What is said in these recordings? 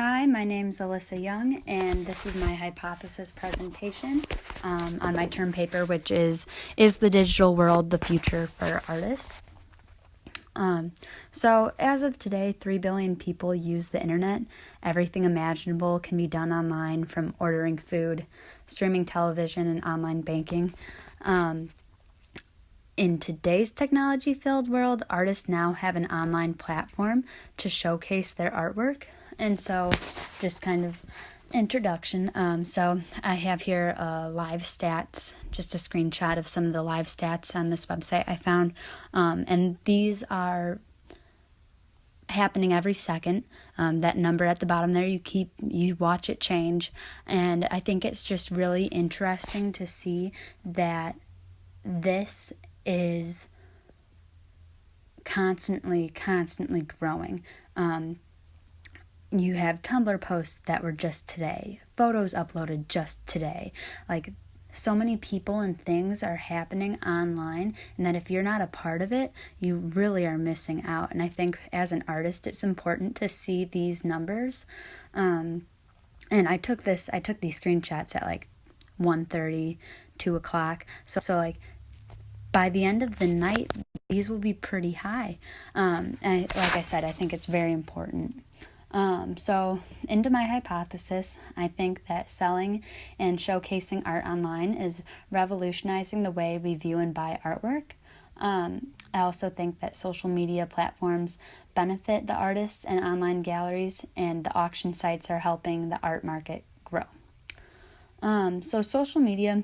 Hi, my name's Alyssa Young, and this is my hypothesis presentation on my term paper, which is the digital world the future for artists? So as of today, 3 billion people use the internet. Everything imaginable can be done online, from ordering food, streaming television, and online banking. In today's technology-filled world, artists now have an online platform to showcase their artwork. And so, just kind of introduction. So I have here live stats, just a screenshot of some of the live stats on this website I found. And these are happening every second. That number at the bottom there, you watch it change. And I think it's just really interesting to see that this is constantly growing. You have Tumblr posts that were just today, photos uploaded just today. Like, so many people and things are happening online, and that if you're not a part of it, you really are missing out. And I think as an artist, it's important to see these numbers. And I took these screenshots at like 1:30, 2 o'clock. So like, by the end of the night, these will be pretty high. And like I said, I think it's very important. So into my hypothesis, I think that selling and showcasing art online is revolutionizing the way we view and buy artwork. I also think that social media platforms benefit the artists and online galleries, and the auction sites are helping the art market grow. So social media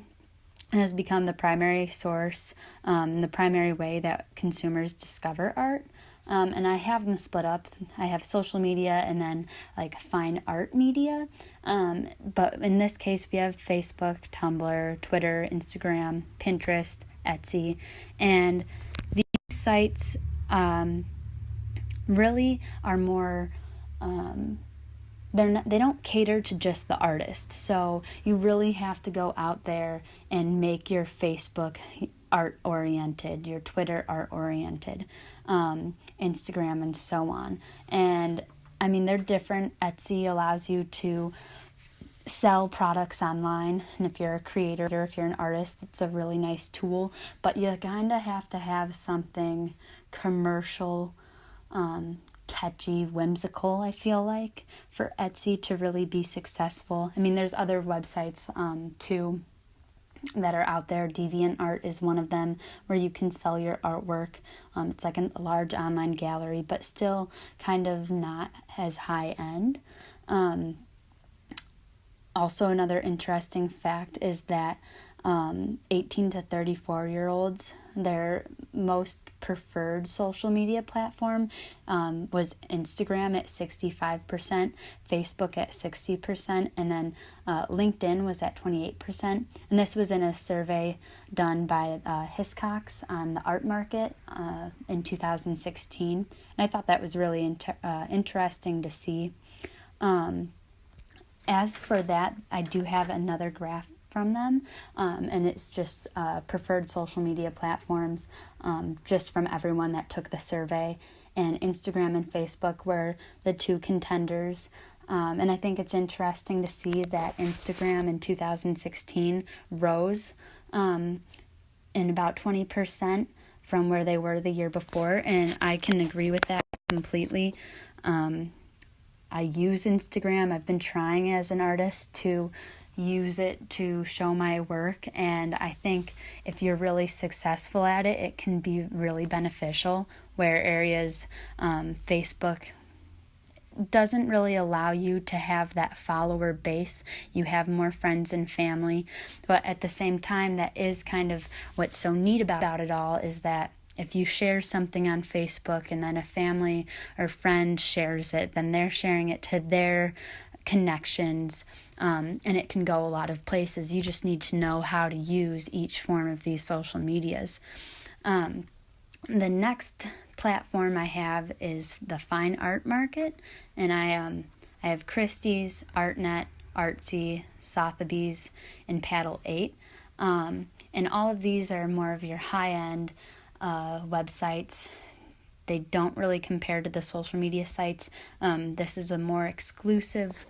has become the primary source, the primary way that consumers discover art. And I have them split up. I have social media and then like fine art media. But in this case, we have Facebook, Tumblr, Twitter, Instagram, Pinterest, Etsy. And these sites really are more... they don't cater to just the artist. So you really have to go out there and make your Facebook art-oriented, your Twitter art-oriented, Instagram, and so on. And I mean, they're different. Etsy allows you to sell products online, and if you're a creator, if you're an artist, it's a really nice tool. But you kind of have to have something commercial, catchy, whimsical, I feel like, for Etsy to really be successful. I mean, there's other websites too that are out there. DeviantArt is one of them, where you can sell your artwork. It's like a large online gallery, but still kind of not as high end. Also, another interesting fact is that 18 to 34-year-olds, their most preferred social media platform was Instagram at 65%, Facebook at 60%, and then LinkedIn was at 28%. And this was in a survey done by Hiscox on the art market in 2016. And I thought that was really interesting to see. As for that, I do have another graph from them, and it's just preferred social media platforms, just from everyone that took the survey. And Instagram and Facebook were the two contenders. And I think it's interesting to see that Instagram in 2016 rose in about 20% from where they were the year before, and I can agree with that completely. I use Instagram. I've been trying as an artist to use it to show my work, and I think if you're really successful at it, it can be really beneficial, where areas Facebook doesn't really allow you to have that follower base. You have more friends and family, but at the same time, that is kind of what's so neat about it all, is that if you share something on Facebook and then a family or friend shares it, then they're sharing it to their connections, and it can go a lot of places. You just need to know how to use each form of these social medias. The next platform I have is the fine art market, and I have Christie's, ArtNet, Artsy, Sotheby's, and Paddle 8, and all of these are more of your high-end websites they don't really compare to the social media sites. This is a more exclusive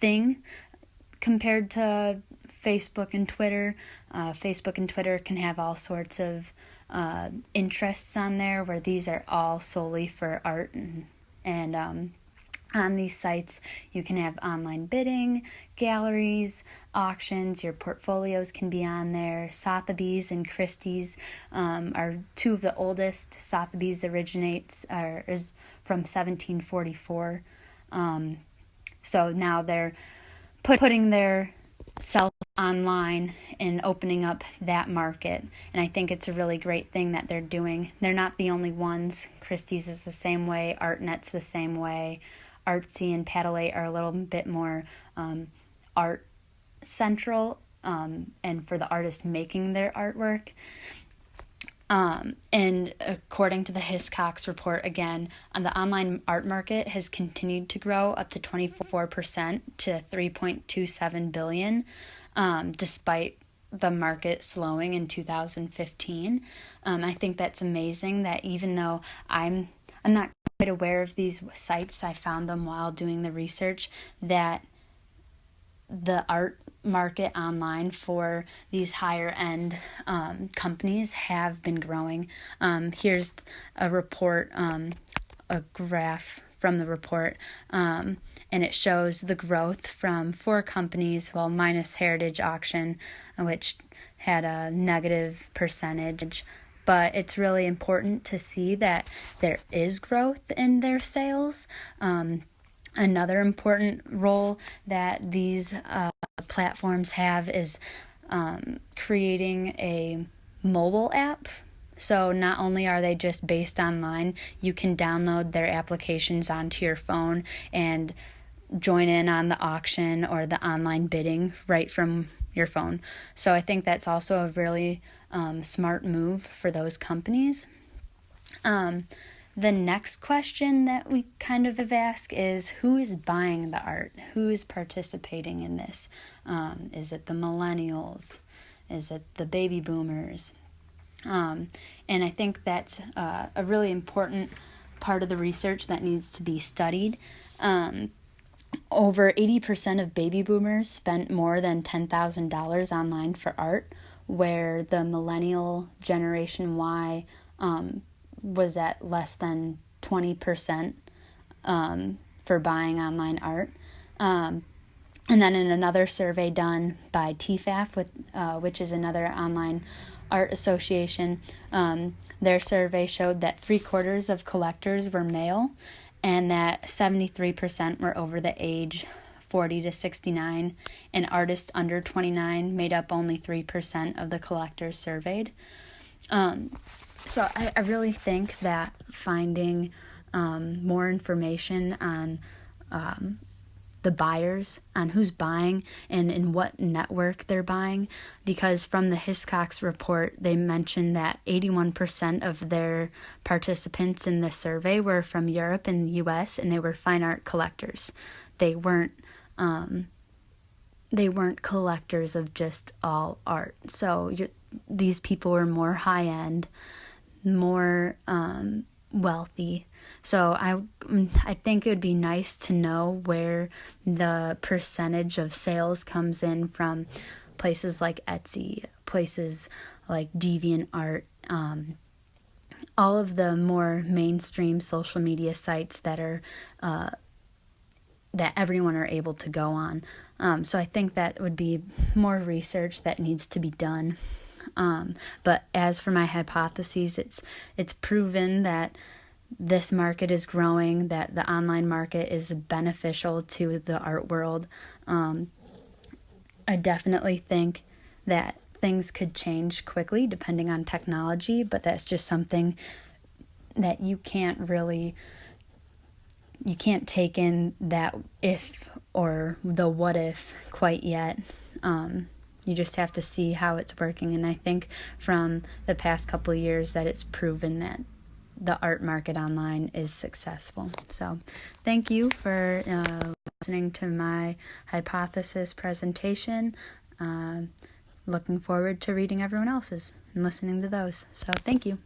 thing compared to Facebook and Twitter. Facebook and Twitter can have all sorts of interests on there, where these are all solely for art. And on these sites, you can have online bidding, galleries, auctions. Your portfolios can be on there. Sotheby's and Christie's are two of the oldest. Sotheby's is from 1744. So now they're putting their self online and opening up that market. And I think it's a really great thing that they're doing. They're not the only ones. Christie's is the same way. ArtNet's the same way. Artsy and Paddle8 are a little bit more art central and for the artist making their artwork. And according to the Hiscox report, again, the online art market has continued to grow up to 24% to $3.27 billion, despite the market slowing in 2015. I think that's amazing that even though I'm not quite aware of these sites, I found them while doing the research, that the art market online for these higher end companies have been growing. Here's a report, a graph from the report, and it shows the growth from 4 companies, well, minus Heritage Auction, which had a negative percentage. But it's really important to see that there is growth in their sales. Another important role that these platforms have is creating a mobile app. So not only are they just based online, you can download their applications onto your phone and join in on the auction or the online bidding right from your phone. So I think that's also a really smart move for those companies. The next question that we kind of have asked is, who is buying the art? Who is participating in this? Is it the millennials? Is it the baby boomers? And I think that's a really important part of the research that needs to be studied. Over 80% of baby boomers spent more than $10,000 online for art, where the millennial Generation Y was at less than 20% for buying online art. And then in another survey done by TFAF, which is another online art association, their survey showed that 3/4 of collectors were male, and that 73% were over the age 40 to 69, and artists under 29 made up only 3% of the collectors surveyed. So I really think that finding more information on the buyers, on who's buying and in what network they're buying, because from the Hiscox report, they mentioned that 81% of their participants in the survey were from Europe and the US, and they were fine art collectors. They weren't collectors of just all art. So these people were more high-end, more wealthy. So I think it would be nice to know where the percentage of sales comes in from places like Etsy, places like DeviantArt, all of the more mainstream social media sites that are that everyone are able to go on. So I think that would be more research that needs to be done. But as for my hypotheses, it's proven that this market is growing, that the online market is beneficial to the art world. I definitely think that things could change quickly depending on technology, but that's just something that you can't take in that if or the what if quite yet. You just have to see how it's working, and I think from the past couple of years that it's proven that the art market online is successful. So thank you for listening to my hypothesis presentation. Looking forward to reading everyone else's and listening to those. So thank you.